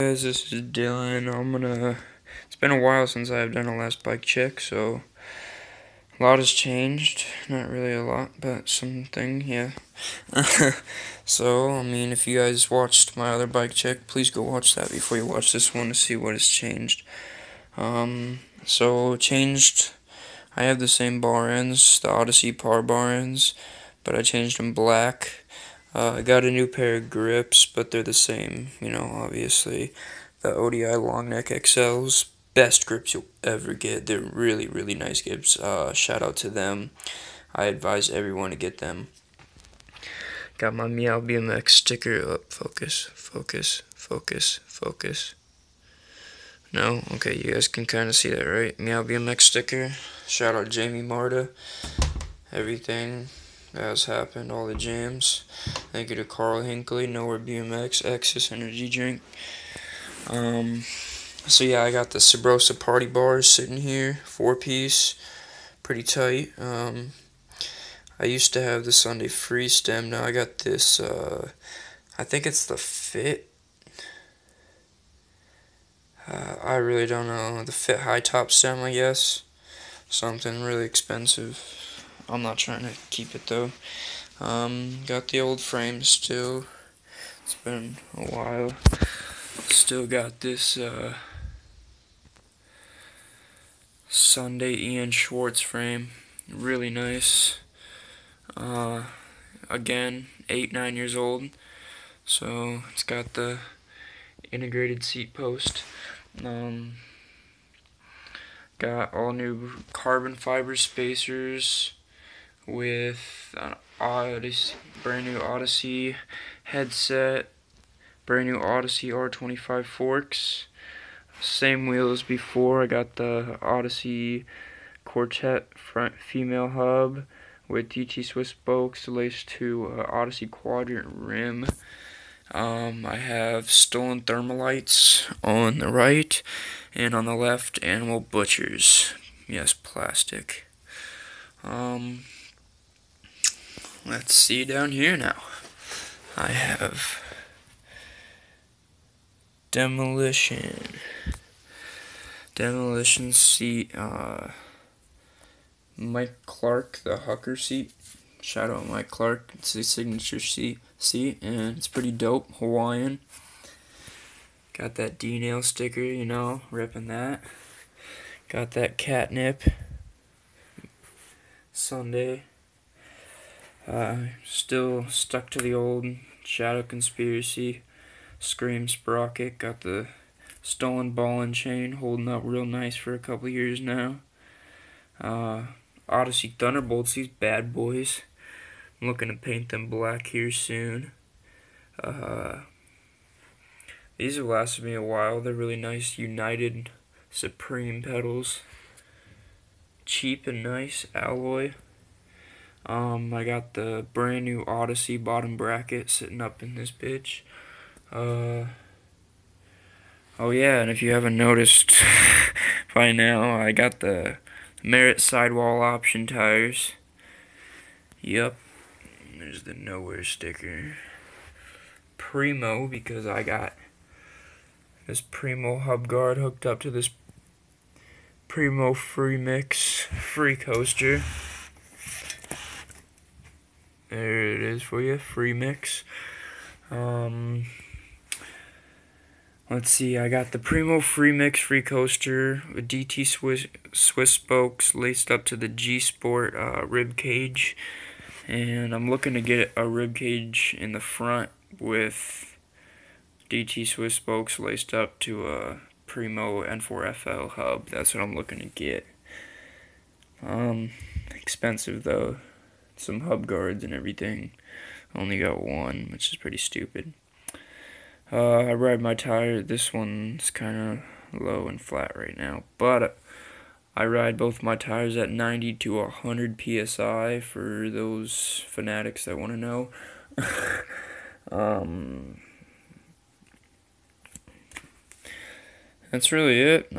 Guys, this is Dylan. It's been a while since I've done a last bike check, so a lot has changed. Not really a lot, but something, yeah. So, if you guys watched my other bike check, please go watch that before you watch this one to see what has changed. Changed. I have the same bar ends, the Odyssey Par bar ends, but I changed them black. I got a new pair of grips, but they're the same, obviously. The ODI Long Neck XLs, best grips you'll ever get. They're really, really nice grips. Shout out to them. I advise everyone to get them. Got my Meow BMX sticker up. Focus, focus, focus, focus. No? Okay, you guys can kind of see that, right? Meow BMX sticker. Shout out Jamie Marta. Everything that has happened, all the jams. Thank you to Carl Hinkley, Nowhere BMX, Exis Energy Drink. So yeah, I got the Sabrosa Party Bars sitting here, 4-piece, pretty tight. I used to have the Sunday Free Stem, now I got this, I think it's the Fit. I really don't know, the Fit High Top Stem, I guess. Something really expensive. I'm not trying to keep it though. Got the old frame still. It's been a while. Still got this Sunday Ian Schwartz frame. Really nice. Again, 8-9 years old. So it's got the integrated seat post. Got all new carbon fiber spacers with an Odyssey, brand new Odyssey headset, brand new Odyssey R25 forks, same wheel as before. I got the Odyssey Quartet front female hub with DT Swiss spokes laced to Odyssey Quadrant rim. I have Stolen Thermalites on the right, and on the left, Animal Butchers. Yes, plastic. Let's see down here now. I have Demolition seat, Mike Clark, the Hucker seat. Shout out Mike Clark. It's his signature seat, and it's pretty dope. Hawaiian. Got that D-nail sticker, ripping that. Got that Catnip Sunday. Still stuck to the old Shadow Conspiracy Scream sprocket. Got the Stolen Ball and Chain holding up real nice for a couple years now. Odyssey Thunderbolts, these bad boys. I'm looking to paint them black here soon. These have lasted me a while. They're really nice United Supreme pedals. Cheap and nice alloy. I got the brand new Odyssey bottom bracket sitting up in this bitch. Oh yeah, and if you haven't noticed by now, I got the Merit sidewall option tires. Yep. There's the Nowhere sticker. Primo, because I got this Primo hub guard hooked up to this Primo Free Mix free coaster. There it is for you, Free Mix. Let's see, I got the Primo Free Mix free coaster with DT Swiss spokes laced up to the G Sport rib cage. And I'm looking to get a rib cage in the front with DT Swiss spokes laced up to a Primo N4FL hub. That's what I'm looking to get. Expensive though. Some hub guards and everything. Only got one, which is pretty stupid. I ride my tire. This one's kind of low and flat right now, but I ride both my tires at 90 to 100 psi for those fanatics that want to know. That's really it.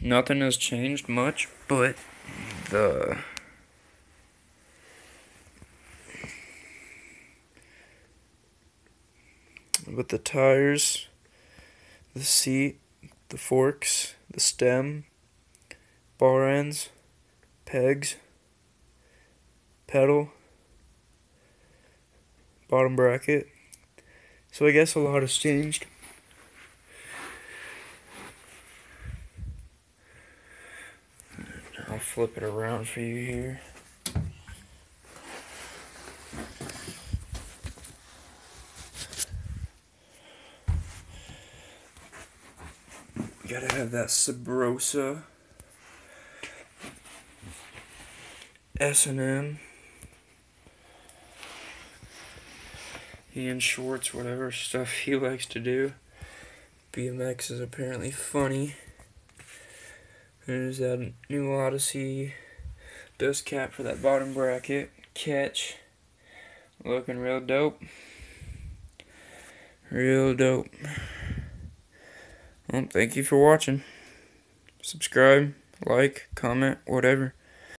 Nothing has changed much, but the tires, the seat, the forks, the stem, bar ends, pegs, pedal, bottom bracket. So I guess a lot has changed. I'll flip it around for you here. Gotta have that Sabrosa S&M. Ian Schwartz, whatever stuff he likes to do. BMX is apparently funny. There's that new Odyssey dust cap for that bottom bracket. Catch. Looking real dope. Real dope. Well, thank you for watching. Subscribe, like, comment, whatever.